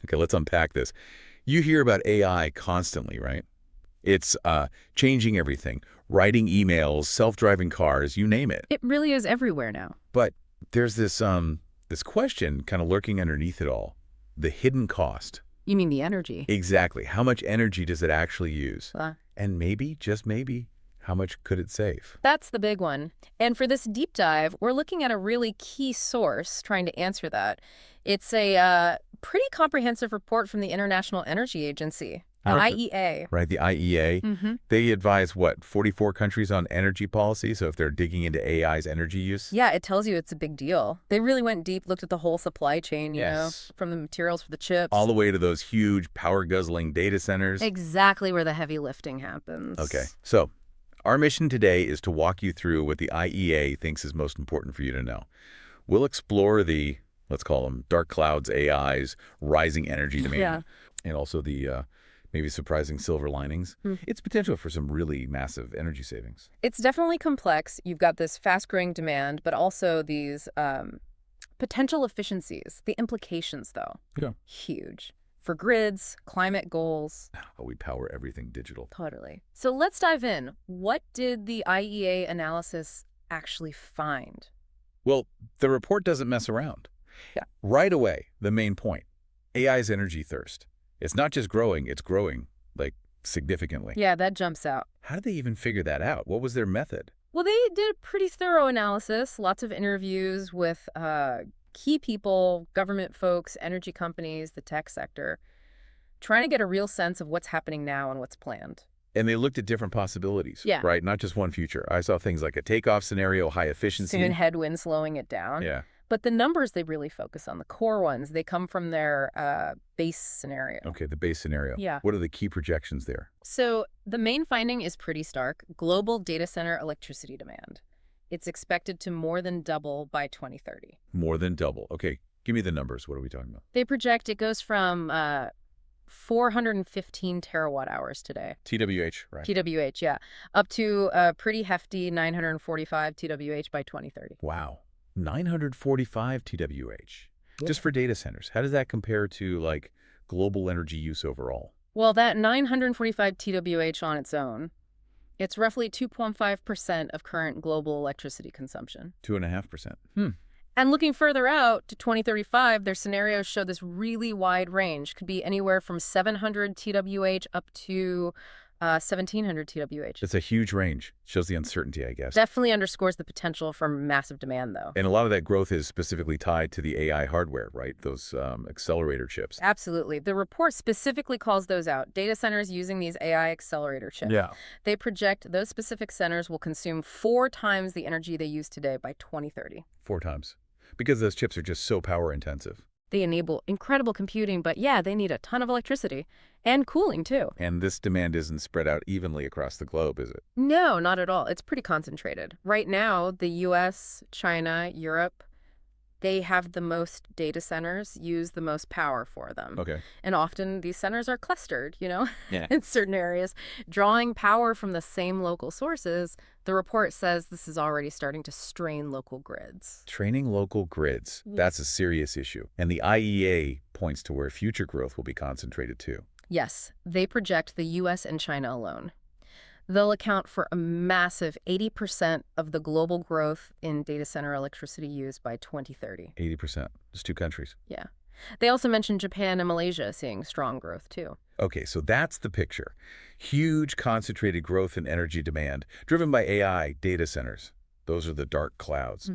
Okay, let's unpack this. You hear about AI constantly, right? It's changing everything. Writing emails, self-driving cars, you name it. It really is everywhere now. But there's this question kind of lurking underneath it all. The hidden cost. You mean the energy? Exactly. How much energy does it actually use? Uh, And maybe, just maybe, how much could it save? That's the big one. And for this deep dive, we're looking at a really key source trying to answer that. It's a pretty comprehensive report from the International Energy Agency, the Okay. IEA. Right, the IEA. Mm-hmm. They advise, what, 44 countries on energy policy? So if they're digging into AI's energy use? Yeah, it tells you it's a big deal. They really went deep, looked at the whole supply chain, Yes. from the materials for the chips. All the way to those huge power-guzzling data centers. Exactly where the heavy lifting happens. Okay, so our mission today is to walk you through what the IEA thinks is most important for you to know. We'll explore the, let's call them, dark clouds, AIs, rising energy demand, Yeah. and also the maybe surprising silver linings. Its potential for some really massive energy savings. It's definitely complex. You've got this fast-growing demand, but also these potential efficiencies. The implications, though, Yeah. huge. For grids, climate goals. How we power everything digital. Totally. So let's dive in. What did the IEA analysis actually find? Well, the report doesn't mess around. Yeah. Right away, the main point, AI's energy thirst. It's not just growing, it's growing, like, significantly. Yeah, that jumps out. How did they even figure that out? What was their method? Well, they did a pretty thorough analysis, lots of interviews with key people, government folks, energy companies, the tech sector, trying to get a real sense of what's happening now and what's planned. And they looked at different possibilities, Yeah. right? Not just one future. I saw things like a takeoff scenario, high efficiency. Soon headwinds slowing it down. Yeah. But the numbers they really focus on, the core ones, they come from their base scenario. Okay, the base scenario. Yeah. What are the key projections there? So the main finding is pretty stark. Global data center electricity demand. It's expected to more than double by 2030. More than double. Okay, give me the numbers. What are we talking about? They project it goes from 415 terawatt hours today. TWH, right? TWH, yeah. Up to a pretty hefty 945 TWH by 2030. Wow. 945 TWH. Just for data centers. How does that compare to, like, global energy use overall? Well, that 945 TWH on its own, it's roughly 2.5% of current global electricity consumption. 2.5%. And looking further out to 2035, their scenarios show this really wide range. Could be anywhere from 700 TWH up to 1,700 TWH. It's a huge range. Shows the uncertainty, I guess. Definitely underscores the potential for massive demand, though. And a lot of that growth is specifically tied to the AI hardware, right? Those accelerator chips. Absolutely. The report specifically calls those out. Data centers using these AI accelerator chips. Yeah. They project those specific centers will consume 4 times the energy they use today by 2030. 4 times. Because those chips are just so power intensive. They enable incredible computing, but yeah, they need a ton of electricity and cooling too. And this demand isn't spread out evenly across the globe, is it? No, not at all. It's pretty concentrated. Right now, the US, China, Europe, they have the most data centers, use the most power for them. Okay. And often these centers are clustered, Yeah. in certain areas, drawing power from the same local sources. The report says this is already starting to strain local grids. Training local grids. That's a serious issue. And the IEA points to where future growth will be concentrated too. Yes, they project the US and China alone. They'll account for a massive 80% of the global growth in data center electricity use by 2030. 80%. Just 2 countries. Yeah. They also mentioned Japan and Malaysia seeing strong growth, too. Okay, so that's the picture. Huge concentrated growth in energy demand, driven by AI data centers. Those are the dark clouds.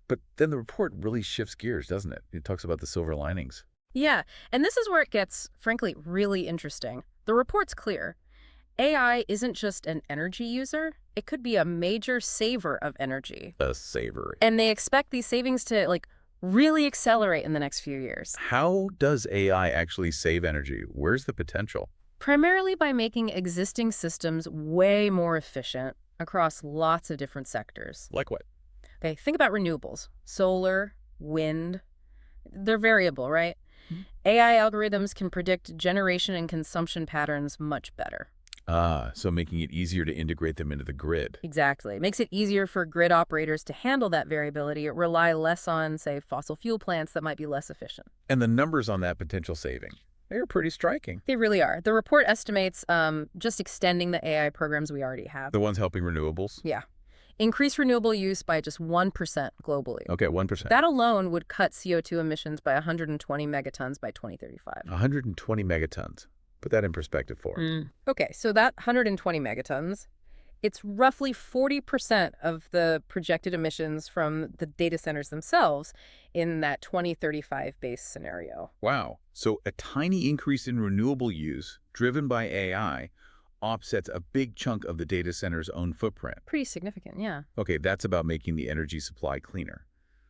But then the report really shifts gears, doesn't it? It talks about the silver linings. Yeah, and this is where it gets, frankly, really interesting. The report's clear. AI isn't just an energy user. It could be a major saver of energy. A saver. And they expect these savings to, really accelerate in the next few years. How does AI actually save energy? Where's the potential? Primarily by making existing systems way more efficient across lots of different sectors. Like what? Okay, think about renewables. Solar, wind. They're variable, right? AI algorithms can predict generation and consumption patterns much better. So making it easier to integrate them into the grid. Exactly. It makes it easier for grid operators to handle that variability or rely less on, say, fossil fuel plants that might be less efficient. And the numbers on that potential saving, they're pretty striking. They really are. The report estimates just extending the AI programs we already have. The ones helping renewables? Yeah. Increase renewable use by just 1% globally. Okay, 1%. That alone would cut CO2 emissions by 120 megatons by 2035. 120 megatons. Put that in perspective for us. Okay, so that 120 megatons, it's roughly 40% of the projected emissions from the data centers themselves in that 2035 base scenario. Wow. So a tiny increase in renewable use driven by AI offsets a big chunk of the data center's own footprint. Pretty significant, yeah. Okay, that's about making the energy supply cleaner.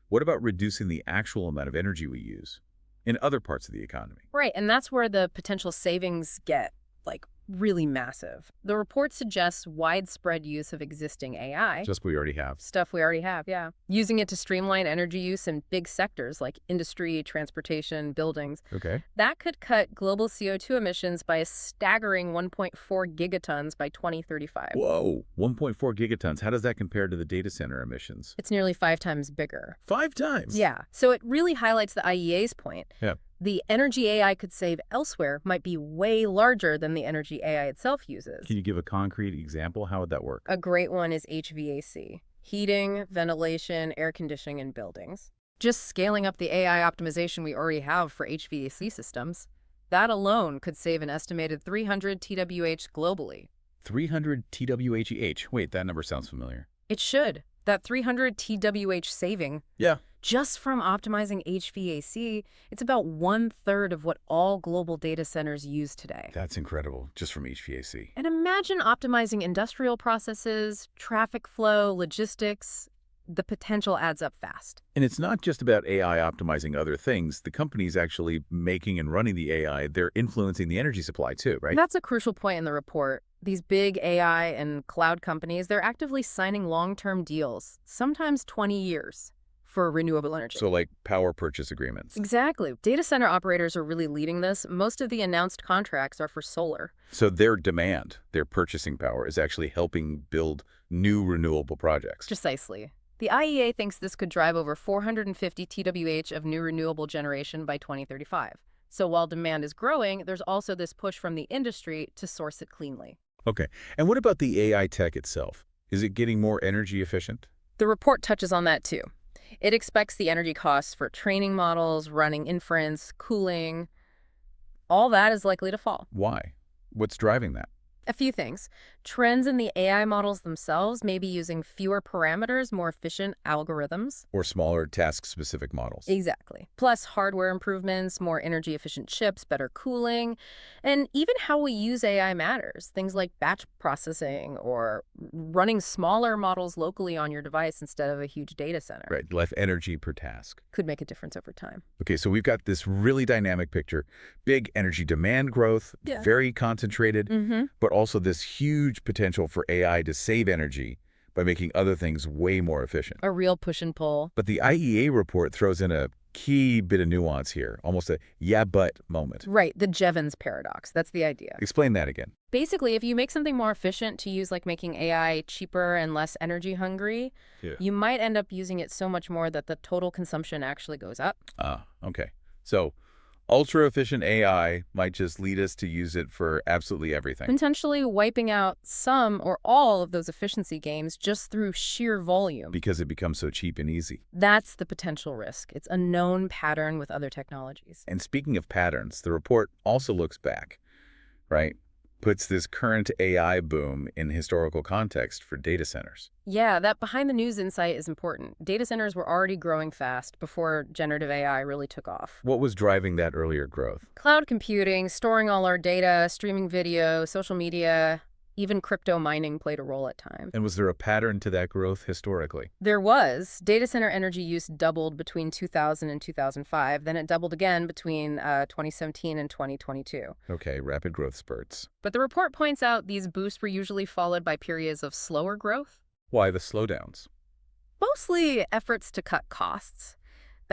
What about reducing the actual amount of energy we use in other parts of the economy? Right, and that's where the potential savings get, like, really massive. The report suggests widespread use of existing AI. Just what we already have. Stuff we already have, yeah. Using it to streamline energy use in big sectors like industry, transportation, buildings. Okay. That could cut global CO2 emissions by a staggering 1.4 gigatons by 2035. Whoa, 1.4 gigatons. How does that compare to the data center emissions? It's nearly 5 times bigger. 5 times? Yeah, so it really highlights the IEA's point. Yeah. The energy AI could save elsewhere might be way larger than the energy AI itself uses. Can you give a concrete example? How would that work? A great one is HVAC. Heating, ventilation, air conditioning in buildings. Just scaling up the AI optimization we already have for HVAC systems, that alone could save an estimated 300 TWh globally. 300 TWh. Wait, that number sounds familiar. It should. That 300 TWh saving. Yeah. Just from optimizing HVAC, it's about 1/3 of what all global data centers use today. That's incredible, just from HVAC. And imagine optimizing industrial processes, traffic flow, logistics. The potential adds up fast. And it's not just about AI optimizing other things. The companies actually making and running the AI, they're influencing the energy supply too, right? That's a crucial point in the report. These big AI and cloud companies, they're actively signing long-term deals, sometimes 20 years, for renewable energy. So like power purchase agreements. Exactly. Data center operators are really leading this. Most of the announced contracts are for solar. So their demand, their purchasing power, is actually helping build new renewable projects. Precisely. The IEA thinks this could drive over 450 TWh of new renewable generation by 2035. So while demand is growing, there's also this push from the industry to source it cleanly. Okay. And what about the AI tech itself? Is it getting more energy efficient? The report touches on that too. It expects the energy costs for training models, running inference, cooling, all that is likely to fall. Why? What's driving that? A few things. Trends in the AI models themselves may be using fewer parameters, more efficient algorithms. Or smaller task-specific models. Exactly. Plus hardware improvements, more energy-efficient chips, better cooling, and even how we use AI matters. Things like batch processing or running smaller models locally on your device instead of a huge data center. Right, less energy per task. Could make a difference over time. Okay, so we've got this really dynamic picture. Big energy demand growth, very concentrated, but also this huge potential for AI to save energy by making other things way more efficient. A real push and pull. But the IEA report throws in a key bit of nuance here, almost a yeah, but moment. Right, the Jevons paradox. That's the idea. Explain that again. Basically, if you make something more efficient to use, like making AI cheaper and less energy hungry, you might end up using it so much more that the total consumption actually goes up. Okay. So ultra-efficient AI might just lead us to use it for absolutely everything. Potentially wiping out some or all of those efficiency gains just through sheer volume. Because it becomes so cheap and easy. That's the potential risk. It's a known pattern with other technologies. And speaking of patterns, the report also looks back, right? Puts this current AI boom in historical context for data centers. Yeah, that behind-the-news insight is important. Data centers were already growing fast before generative AI really took off. What was driving that earlier growth? Cloud computing, storing all our data, streaming video, social media, even crypto mining played a role at times. And was there a pattern to that growth historically? There was. Data center energy use doubled between 2000 and 2005. Then it doubled again between 2017 and 2022. Okay, rapid growth spurts. But the report points out these boosts were usually followed by periods of slower growth. Why the slowdowns? Mostly efforts to cut costs.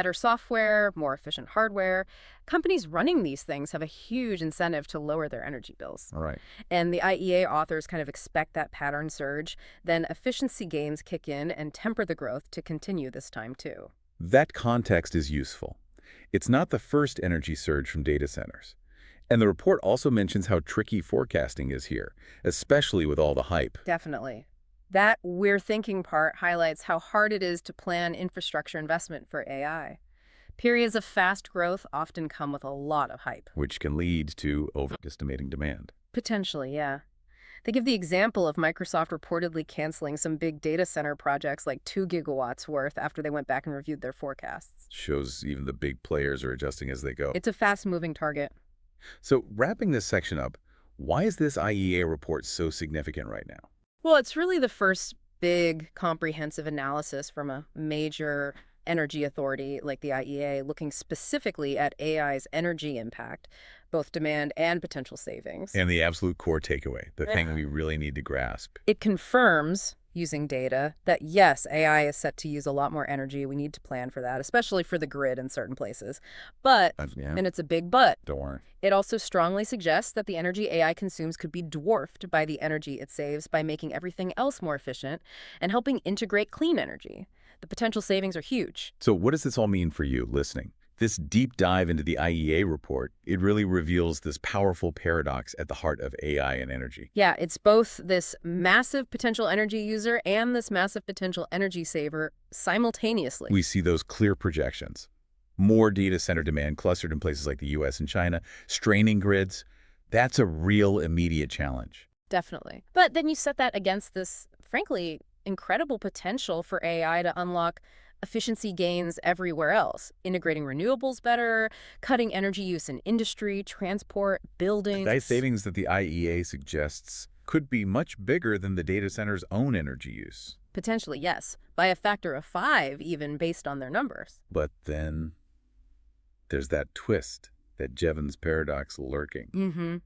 Better software, more efficient hardware. Companies running these things have a huge incentive to lower their energy bills. All right. And the IEA authors kind of expect that pattern surge. Then efficiency gains kick in and temper the growth to continue this time too. That context is useful. It's not the first energy surge from data centers. And the report also mentions how tricky forecasting is here, especially with all the hype. Definitely. That we're thinking part highlights how hard it is to plan infrastructure investment for AI. Periods of fast growth often come with a lot of hype. Which can lead to overestimating demand. Potentially, yeah. They give the example of Microsoft reportedly canceling some big data center projects like 2 gigawatts worth after they went back and reviewed their forecasts. Shows even the big players are adjusting as they go. It's a fast-moving target. So wrapping this section up, why is this IEA report so significant right now? Well, it's really the first big comprehensive analysis from a major energy authority like the IEA looking specifically at AI's energy impact, both demand and potential savings. And the absolute core takeaway, the thing we really need to grasp. It confirms, using data, that yes, AI is set to use a lot more energy. We need to plan for that, especially for the grid in certain places. But, Yeah. and it's a big but, Don't worry. it also strongly suggests that the energy AI consumes could be dwarfed by the energy it saves by making everything else more efficient and helping integrate clean energy. The potential savings are huge. So what does this all mean for you listening? This deep dive into the IEA report, it really reveals this powerful paradox at the heart of AI and energy. Yeah, it's both this massive potential energy user and this massive potential energy saver simultaneously. We see those clear projections. More data center demand clustered in places like the US and China, straining grids. That's a real immediate challenge. Definitely. But then you set that against this, frankly, incredible potential for AI to unlock efficiency gains everywhere else, integrating renewables better, cutting energy use in industry, transport, buildings. The savings that the IEA suggests could be much bigger than the data center's own energy use. Potentially, yes, by a factor of 5 even based on their numbers. But then there's that twist, that Jevons paradox lurking. Mm-hmm.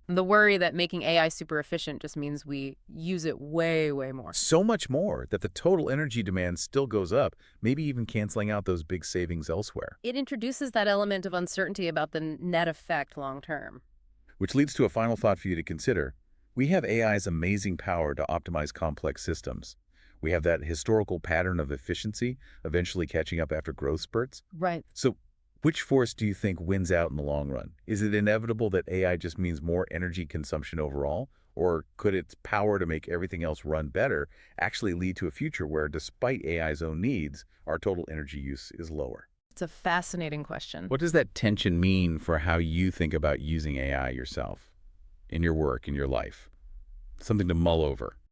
The worry that making AI super efficient just means we use it way, way more. So much more that the total energy demand still goes up, maybe even canceling out those big savings elsewhere. It introduces that element of uncertainty about the net effect long term. Which leads to a final thought for you to consider. We have AI's amazing power to optimize complex systems. We have that historical pattern of efficiency eventually catching up after growth spurts. Right. So which force do you think wins out in the long run? Is it inevitable that AI just means more energy consumption overall? Or could its power to make everything else run better actually lead to a future where, despite AI's own needs, our total energy use is lower? It's a fascinating question. What does that tension mean for how you think about using AI yourself, in your work, in your life? Something to mull over.